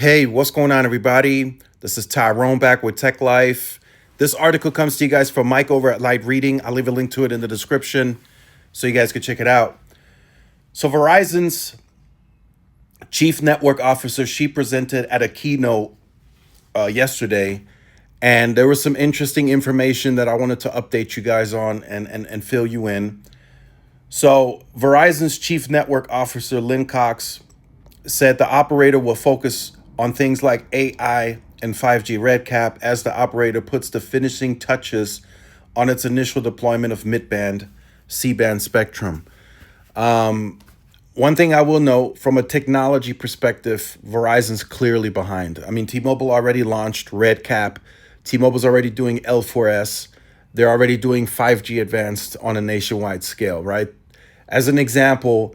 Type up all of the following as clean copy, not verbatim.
Hey, what's going on, everybody? This is Tyrone back with Tech Life. This article comes to you guys from Mike over at Light Reading. I'll leave a link to it in the description so you guys can check it out. So, Verizon's chief network officer, she presented at a keynote yesterday, and there was some interesting information that I wanted to update you guys on and fill you in. So, Verizon's chief network officer, Lynn Cox, said the operator will focus on things like AI and 5G RedCap as the operator puts the finishing touches on its initial deployment of mid-band C-band spectrum. One thing I will note from a technology perspective, Verizon's clearly behind. I mean, T-Mobile already launched RedCap. T-Mobile's already doing L4S. They're already doing 5G advanced on a nationwide scale, right? As an example,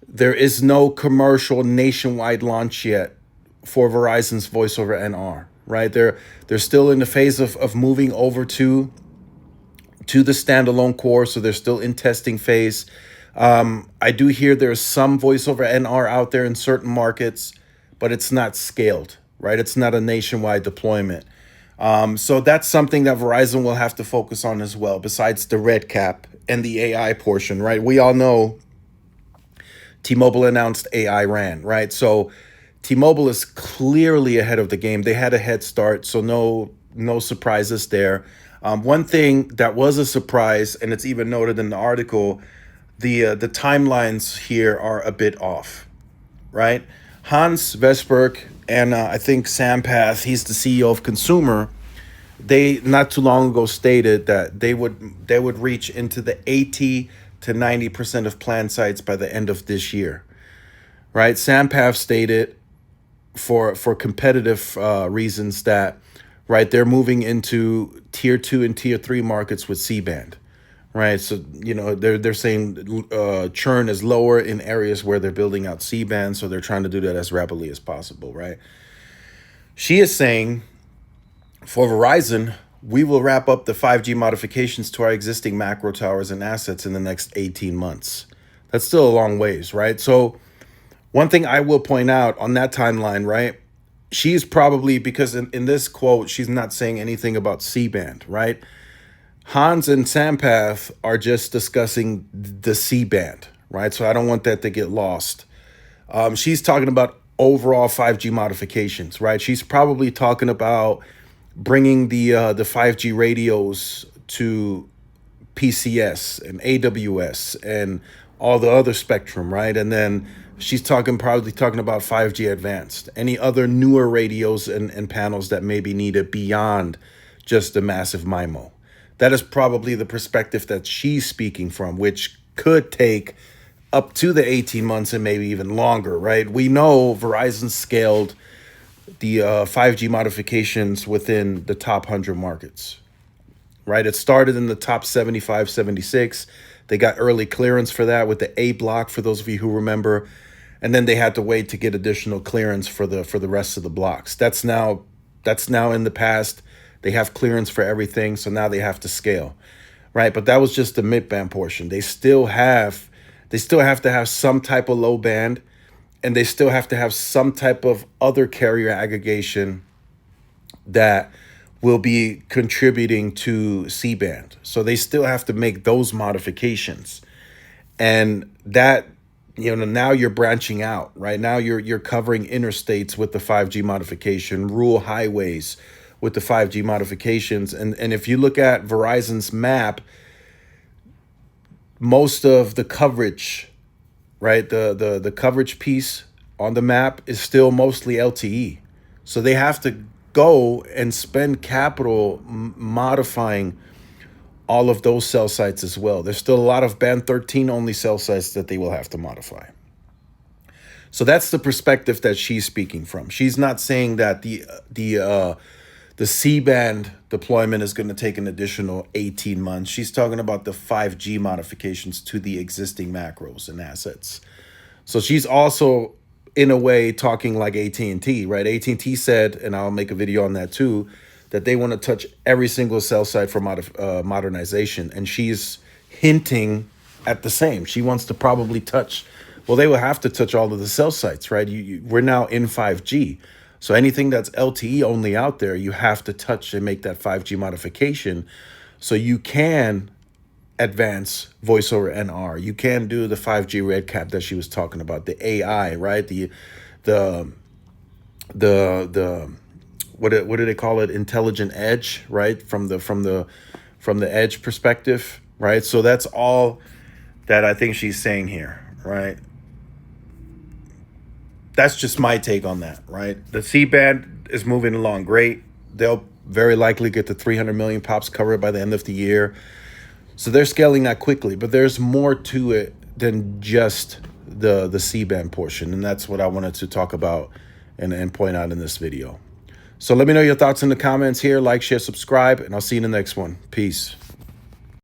there is no commercial nationwide launch yet for Verizon's voice over NR, right? They're still in the phase of moving over to the standalone core, so they're still in testing phase. I do hear there's some voice over NR out there in certain markets, but it's not scaled, right? It's not a nationwide deployment. So that's something that Verizon will have to focus on as well, besides the red cap and the AI portion, right? We all know T-Mobile announced AI RAN, right? So T-Mobile is clearly ahead of the game. They had a head start, so no surprises there. One thing that was a surprise, and it's even noted in the article, the timelines here are a bit off, right? Hans Vesperk and I think Sampath, he's the CEO of Consumer. They not too long ago stated that they would reach into the 80 to 90% of planned sites by the end of this year, right? Sampath stated for competitive reasons that, right, they're moving into tier 2 and tier 3 markets with C-band, right? So, they're saying churn is lower in areas where they're building out C-band, so they're trying to do that as rapidly as possible, right? She is saying for Verizon, we will wrap up the 5G modifications to our existing macro towers and assets in the next 18 months. That's still a long ways, right? So one thing I will point out on that timeline, right? She's probably, because in this quote, she's not saying anything about C-band, right? Hans and Sampath are just discussing the C-band, right? So I don't want that to get lost. She's talking about overall 5G modifications, right? She's probably talking about bringing the 5G radios to PCS and AWS and all the other spectrum, right? And then she's probably talking about 5G advanced, any other newer radios and panels that may be needed beyond just the massive MIMO. That is probably the perspective that she's speaking from, which could take up to the 18 months and maybe even longer, right? We know Verizon scaled the 5G modifications within the top 100 markets, right? It started in the top 75, 76. They got early clearance for that with the A block, for those of you who remember. And then they had to wait to get additional clearance for the rest of the blocks. That's now in the past. They have clearance for everything, so now they have to scale, right? But that was just the mid-band portion. They still have to have some type of low band, and they still have to have some type of other carrier aggregation that will be contributing to C-band. So they still have to make those modifications. And that, now you're branching out, right? Now you're covering interstates with the 5G modification, rural highways with the 5G modifications. And if you look at Verizon's map, most of the coverage, right, the coverage piece on the map is still mostly LTE. So they have to go and spend capital modifying all of those cell sites as well. There's still a lot of band 13 only cell sites that they will have to modify. So that's the perspective that she's speaking from. She's not saying that the C-band deployment is going to take an additional 18 months. She's talking about the 5G modifications to the existing macros and assets. So she's also, in a way, talking like AT&T, right? AT&T said, and I'll make a video on that too, that they want to touch every single cell site for modernization. And she's hinting at the same. She wants to probably touch, well, they will have to touch all of the cell sites, right? We're now in 5G. So anything that's LTE only out there, you have to touch and make that 5G modification so you can advance voice over NR. You can do the 5G red cap that she was talking about, the AI, right? The the what do they call it? Intelligent edge, right? From the edge perspective, right? So that's all that I think she's saying here, right? That's just my take on that, right? The C band is moving along great. They'll very likely get the 300 million pops covered by the end of the year. So they're scaling that quickly, but there's more to it than just the C band portion, and that's what I wanted to talk about and point out in this video. So let me know your thoughts in the comments here. Like, share, subscribe, and I'll see you in the next one. Peace.